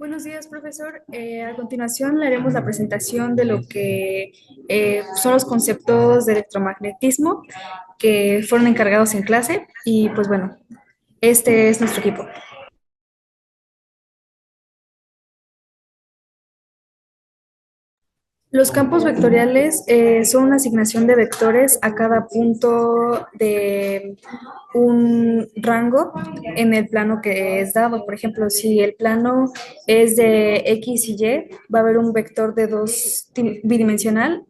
Buenos días, profesor. A continuación le haremos la presentación de lo que son los conceptos de electromagnetismo que fueron encargados en clase y pues bueno, este es nuestro equipo. Los campos vectoriales son una asignación de vectores a cada punto de un rango en el plano que es dado. Por ejemplo, si el plano es de X y Y, va a haber un vector de bidimensional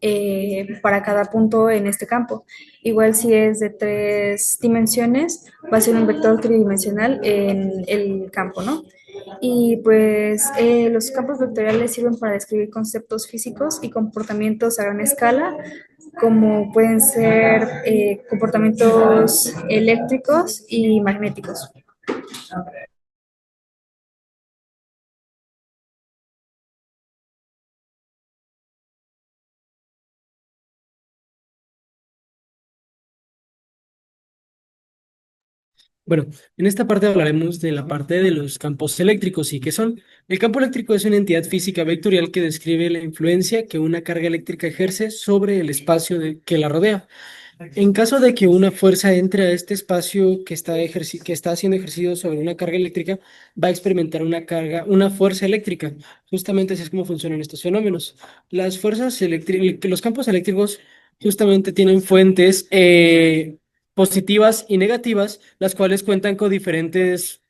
para cada punto en este campo. Igual si es de tres dimensiones, va a ser un vector tridimensional en el campo, ¿no? Y pues los campos vectoriales sirven para describir conceptos físicos y comportamientos a gran escala, como pueden ser comportamientos eléctricos y magnéticos. Bueno, en esta parte hablaremos de la parte de los campos eléctricos y qué son. El campo eléctrico es una entidad física vectorial que describe la influencia que una carga eléctrica ejerce sobre el espacio que la rodea. En caso de que una fuerza entre a este espacio que está siendo ejercido sobre una carga eléctrica, va a experimentar una fuerza eléctrica. Justamente así es como funcionan estos fenómenos. Los campos eléctricos justamente tienen fuentes positivas y negativas, las cuales cuentan con diferentes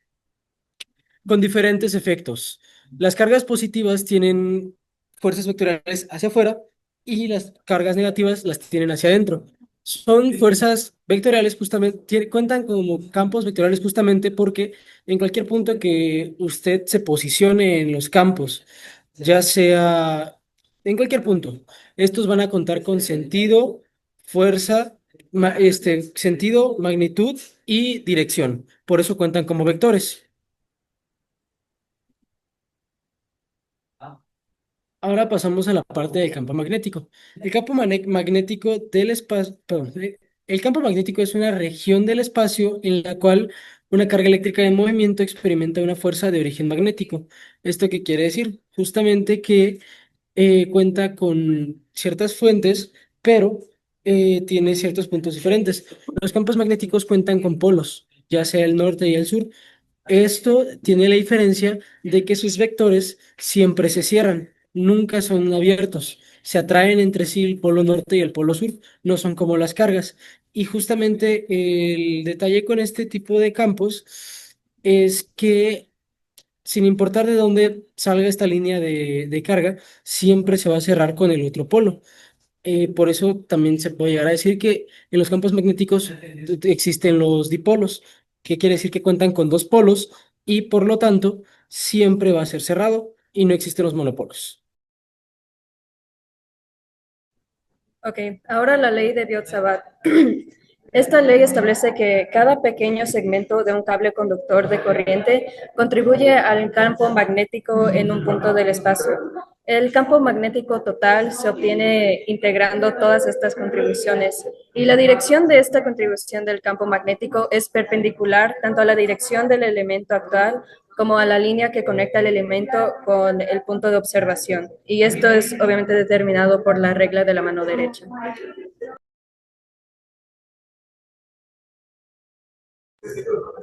efectos. Las cargas positivas tienen fuerzas vectoriales hacia afuera y las cargas negativas las tienen hacia adentro. Son fuerzas vectoriales justamente, cuentan como campos vectoriales justamente porque en cualquier punto que usted se posicione en los campos, ya sea en cualquier punto, estos van a contar con sentido, fuerza, sentido, magnitud y dirección. Por eso cuentan como vectores. Ahora pasamos a la parte del campo magnético. Magnético del espacio, perdón, el campo magnético es una región del espacio en la cual una carga eléctrica en movimiento experimenta una fuerza de origen magnético. ¿Esto qué quiere decir? Justamente que cuenta con ciertas fuentes, pero tiene ciertos puntos diferentes. Los campos magnéticos cuentan con polos, ya sea el norte y el sur. Esto tiene la diferencia de que sus vectores siempre se cierran, nunca son abiertos. Se atraen entre sí el polo norte y el polo sur, no son como las cargas. Y justamente el detalle con este tipo de campos es que sin importar de dónde salga esta línea de carga, siempre se va a cerrar con el otro polo. Por eso también se puede llegar a decir que en los campos magnéticos existen los dipolos, que quiere decir que cuentan con dos polos y por lo tanto siempre va a ser cerrado y no existen los monopolos. Ok, ahora la ley de Biot-Savart. Esta ley establece que cada pequeño segmento de un cable conductor de corriente contribuye al campo magnético en un punto del espacio. El campo magnético total se obtiene integrando todas estas contribuciones y la dirección de esta contribución del campo magnético es perpendicular tanto a la dirección del elemento actual como a la línea que conecta el elemento con el punto de observación. Y esto es obviamente determinado por la regla de la mano derecha.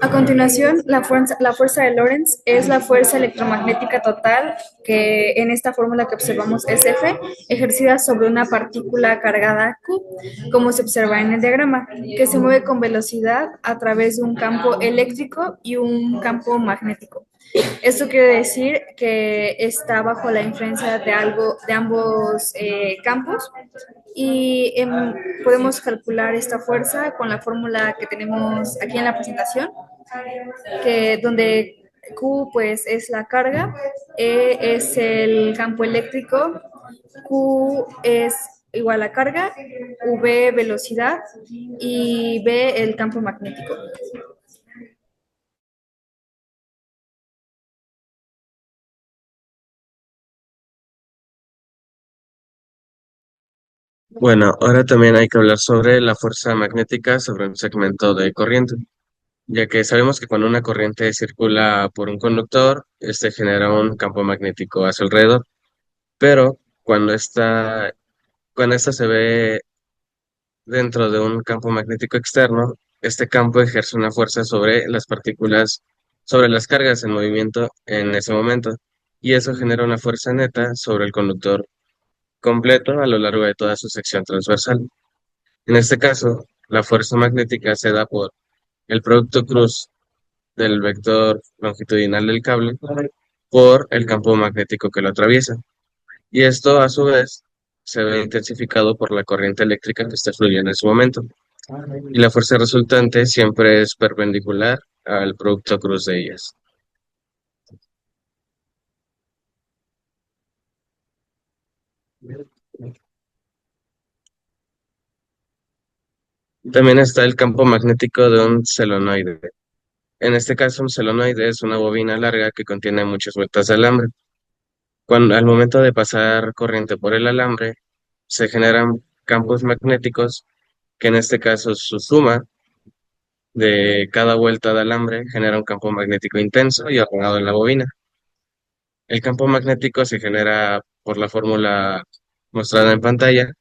A continuación, la fuerza de Lorentz es la fuerza electromagnética total, que en esta fórmula que observamos es F, ejercida sobre una partícula cargada Q, como se observa en el diagrama, que se mueve con velocidad a través de un campo eléctrico y un campo magnético. Esto quiere decir que está bajo la influencia de ambos campos y podemos calcular esta fuerza con la fórmula que tenemos aquí en la presentación, que donde Q pues es la carga, E es el campo eléctrico, Q es igual a carga, V velocidad y B el campo magnético. Bueno, ahora también hay que hablar sobre la fuerza magnética sobre un segmento de corriente. ya que sabemos que cuando una corriente circula por un conductor, este genera un campo magnético a su alrededor, pero cuando esta se ve dentro de un campo magnético externo, este campo ejerce una fuerza sobre las partículas, sobre las cargas en movimiento en ese momento, y eso genera una fuerza neta sobre el conductor completo a lo largo de toda su sección transversal. En este caso, la fuerza magnética se da por el producto cruz del vector longitudinal del cable por el campo magnético que lo atraviesa. Y esto, a su vez, se ve intensificado por la corriente eléctrica que está fluyendo en su momento. Y la fuerza resultante siempre es perpendicular al producto cruz de ellas. También está el campo magnético de un solenoide. En este caso, un solenoide es una bobina larga que contiene muchas vueltas de alambre. Al momento de pasar corriente por el alambre, se generan campos magnéticos, que en este caso su suma de cada vuelta de alambre genera un campo magnético intenso y ordenado en la bobina. El campo magnético se genera por la fórmula mostrada en pantalla,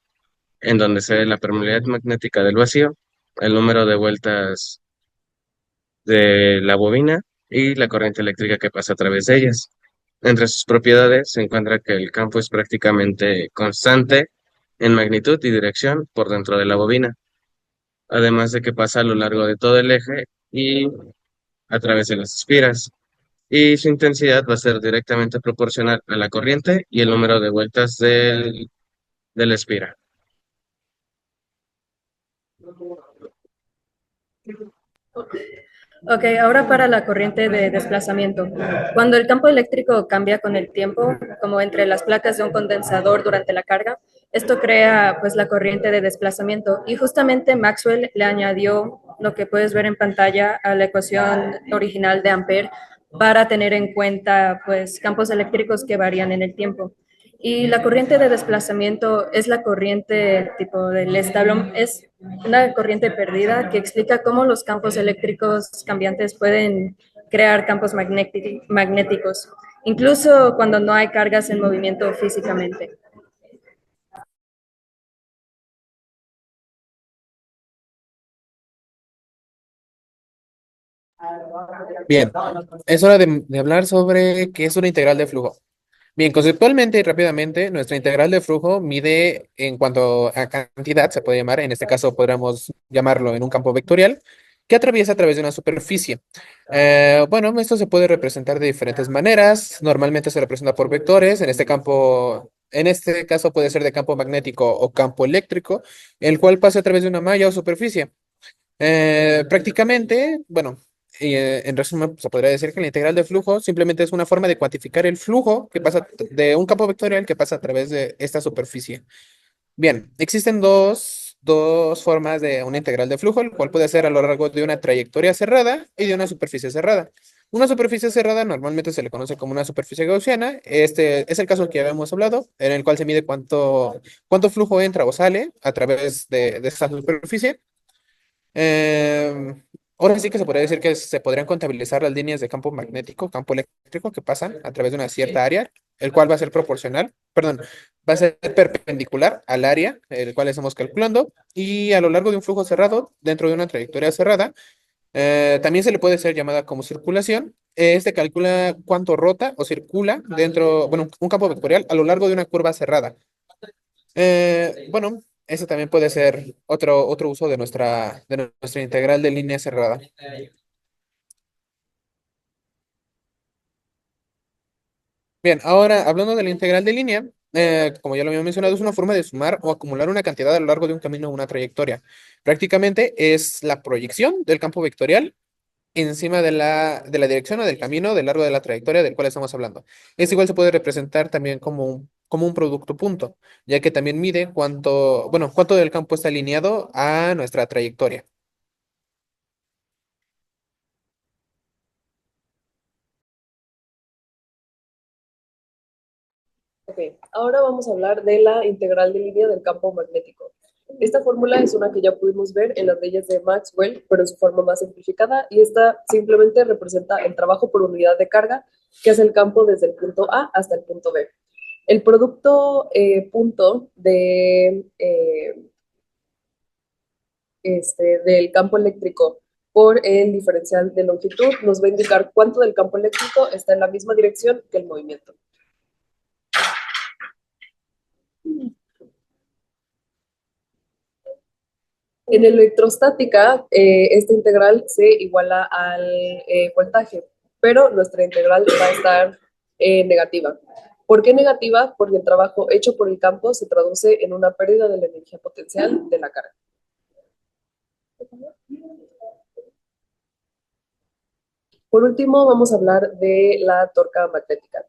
en donde se ve la permeabilidad magnética del vacío, el número de vueltas de la bobina y la corriente eléctrica que pasa a través de ellas. Entre sus propiedades se encuentra que el campo es prácticamente constante en magnitud y dirección por dentro de la bobina, además de que pasa a lo largo de todo el eje y a través de las espiras. Y su intensidad va a ser directamente proporcional a la corriente y el número de vueltas de la espira. Ok, ahora para la corriente de desplazamiento. Cuando el campo eléctrico cambia con el tiempo, como entre las placas de un condensador durante la carga, esto crea pues la corriente de desplazamiento y justamente Maxwell le añadió lo que puedes ver en pantalla a la ecuación original de Ampere para tener en cuenta pues campos eléctricos que varían en el tiempo. Y la corriente de desplazamiento es la corriente tipo del establón, es una corriente perdida que explica cómo los campos eléctricos cambiantes pueden crear campos magnéticos, incluso cuando no hay cargas en movimiento físicamente. Bien, es hora de hablar sobre qué es una integral de flujo. Bien, conceptualmente y rápidamente, nuestra integral de flujo mide en cuanto a cantidad, se puede llamar, en este caso podríamos llamarlo en un campo vectorial, que atraviesa a través de una superficie. Bueno, esto se puede representar de diferentes maneras. Normalmente se representa por vectores. En este caso puede ser de campo magnético o campo eléctrico, el cual pasa a través de una malla o superficie. Prácticamente, bueno, en resumen, se podría decir que la integral de flujo simplemente es una forma de cuantificar el flujo que pasa de un campo vectorial que pasa a través de esta superficie. Bien, existen dos formas de una integral de flujo, el cual puede ser a lo largo de una trayectoria cerrada y de una superficie cerrada. Una superficie cerrada normalmente se le conoce como una superficie gaussiana. Este es el caso que habíamos hablado, en el cual se mide cuánto flujo entra o sale a través de esa superficie. Eh, Ahora sí que se podría decir que se podrían contabilizar las líneas de campo magnético, campo eléctrico que pasan a través de una cierta área, el cual va a ser proporcional, perdón, va a ser perpendicular al área, el cual estamos calculando, y a lo largo de un flujo cerrado, dentro de una trayectoria cerrada, también se le puede ser llamada como circulación. Este calcula cuánto rota o circula dentro, bueno, un campo vectorial a lo largo de una curva cerrada. Bueno, ese también puede ser otro uso de nuestra integral de línea cerrada. Bien, ahora hablando de la integral de línea, como ya lo había mencionado, es una forma de sumar o acumular una cantidad a lo largo de un camino o una trayectoria. Prácticamente es la proyección del campo vectorial encima de la dirección o del camino de largo de la trayectoria del cual estamos hablando. Es igual se puede representar también como un producto punto, ya que también mide cuánto del campo está alineado a nuestra trayectoria. Ok, ahora vamos a hablar de la integral de línea del campo magnético. Esta fórmula es una que ya pudimos ver en las leyes de Maxwell, pero en su forma más simplificada, y esta simplemente representa el trabajo por unidad de carga que hace el campo desde el punto A hasta el punto B. El producto punto del campo eléctrico por el diferencial de longitud nos va a indicar cuánto del campo eléctrico está en la misma dirección que el movimiento. En electrostática, esta integral se iguala al voltaje, pero nuestra integral va a estar negativa. ¿Por qué negativa? Porque el trabajo hecho por el campo se traduce en una pérdida de la energía potencial de la carga. Por último, vamos a hablar de la torca magnética.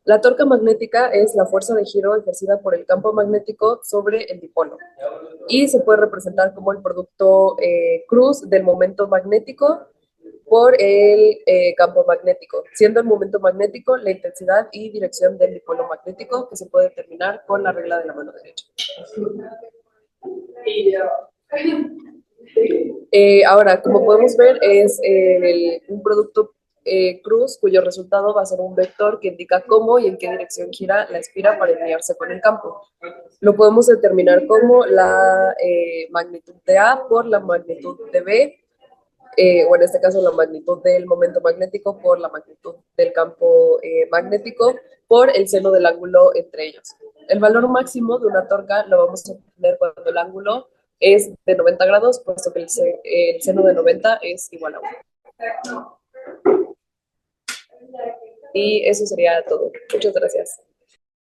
La torca magnética es la fuerza de giro ejercida por el campo magnético sobre el dipolo y se puede representar como el producto cruz del momento magnético por el campo magnético, siendo el momento magnético la intensidad y dirección del dipolo magnético, que se puede determinar con la regla de la mano derecha. Ahora, como podemos ver, es un producto cruz cuyo resultado va a ser un vector que indica cómo y en qué dirección gira la espira para alinearse con el campo. Lo podemos determinar como la magnitud de A por la magnitud de B, o en este caso la magnitud del momento magnético por la magnitud del campo magnético por el seno del ángulo entre ellos. El valor máximo de una torca lo vamos a obtener cuando el ángulo es de 90 grados, puesto que el seno de 90 es igual a 1. Y eso sería todo. Muchas gracias.